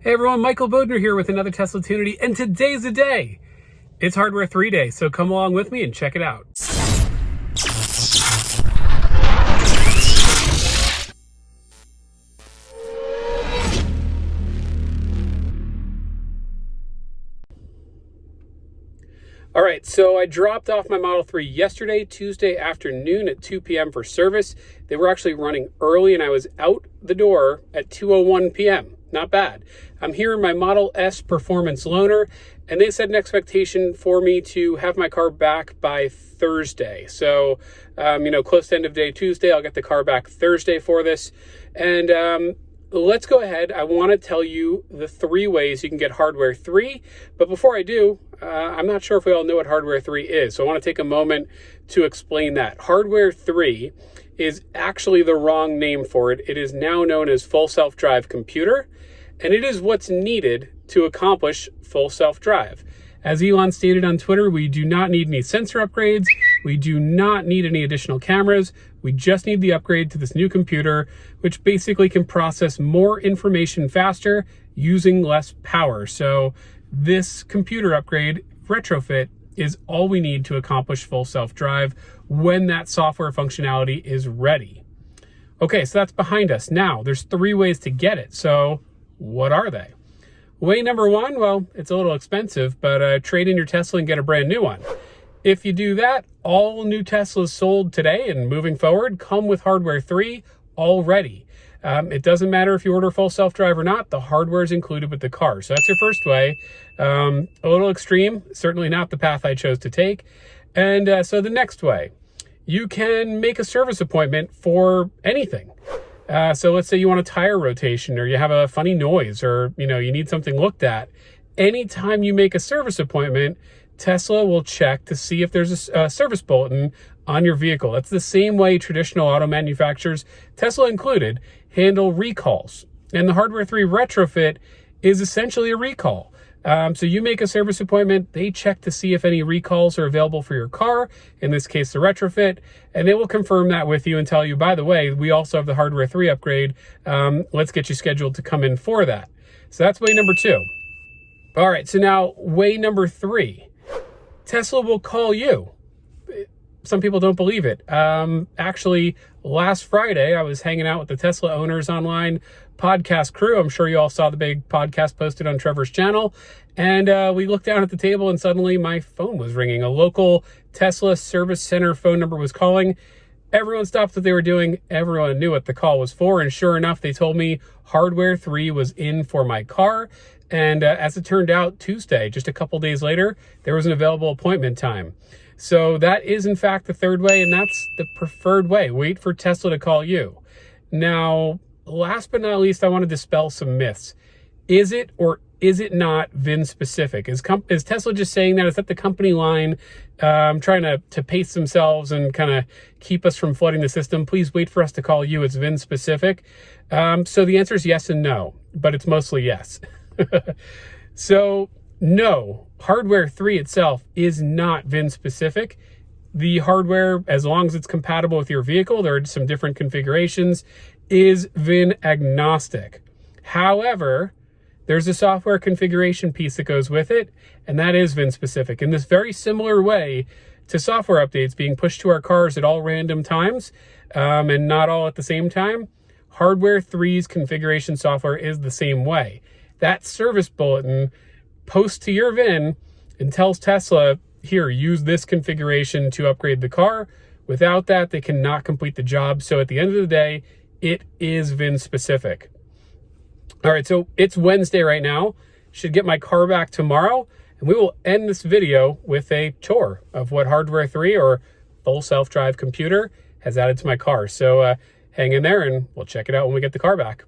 Hey everyone, Michael Bodner here with another Tesla Tunity, and today's the day. It's Hardware 3 Day, so come along with me and check it out. All right, so I dropped off my Model 3 yesterday, Tuesday afternoon at 2 p.m. for service. They were actually running early, and I was out the door at 2:01 p.m. Not bad. I'm here in my Model S Performance Loaner, and they set an expectation for me to have my car back by Thursday. So, close to end of day Tuesday, I'll get the car back Thursday for this. And let's go ahead. I want to tell you the 3 ways you can get Hardware 3. But before I do, I'm not sure if we all know what Hardware 3 is. So I want to take a moment to explain that. Hardware 3 is actually the wrong name for it. It is now known as Full Self-Drive Computer, and it is what's needed to accomplish full self-drive. As Elon stated on Twitter, we do not need any sensor upgrades. We do not need any additional cameras. We just need the upgrade to this new computer, which basically can process more information faster using less power. So this computer upgrade retrofit is all we need to accomplish full self-drive when that software functionality is ready. Okay, so that's behind us. Now, there's 3 ways to get it. So what are they? Way number 1, well, it's a little expensive, but trade in your Tesla and get a brand new one. If you do that, all new Teslas sold today and moving forward come with Hardware 3 already. It doesn't matter if you order full self-drive or not, the hardware is included with the car. So that's your first way. A little extreme, certainly not the path I chose to take. And so the next way, you can make a service appointment for anything. So let's say you want a tire rotation, or you have a funny noise, or you need something looked at. Anytime you make a service appointment, Tesla will check to see if there's a service bulletin on your vehicle. That's the same way traditional auto manufacturers, Tesla included, handle recalls. And the Hardware 3 retrofit is essentially a recall. So you make a service appointment, they check to see if any recalls are available for your car, in this case the retrofit, and they will confirm that with you and tell you, by the way, we also have the Hardware 3 upgrade. Let's get you scheduled to come in for that. So that's way number 2. All right, so now way number 3. Tesla will call you. Some people don't believe it. Actually, last Friday, I was hanging out with the Tesla Owners Online podcast crew. I'm sure you all saw the big podcast posted on Trevor's channel. And we looked down at the table and suddenly my phone was ringing. A local Tesla service center phone number was calling. Everyone stopped what they were doing. Everyone knew what the call was for. And sure enough, they told me Hardware 3 was in for my car. And as it turned out, Tuesday, just a couple days later, there was an available appointment time. So that is, in fact, the 3rd way, and that's the preferred way. Wait for Tesla to call you. Now, last but not least, I want to dispel some myths. Is it or is it not VIN specific? Is Tesla just saying that? Is that the company line trying to pace themselves and kind of keep us from flooding the system? Please wait for us to call you. It's VIN specific. So the answer is yes and no, but it's mostly yes. So no, Hardware 3 itself is not VIN specific. The hardware, as long as it's compatible with your vehicle, there are some different configurations, is VIN agnostic. However, there's a software configuration piece that goes with it, and that is VIN specific. In this very similar way to software updates being pushed to our cars at all random times, and not all at the same time, Hardware 3's configuration software is the same way. That service bulletin posts to your VIN and tells Tesla, here, use this configuration to upgrade the car. Without that, they cannot complete the job. So at the end of the day, it is VIN specific. All right, so it's Wednesday right now. Should get my car back tomorrow, and we will end this video with a tour of what Hardware 3 or Full Self-Drive Computer has added to my car. So hang in there and we'll check it out when we get the car back.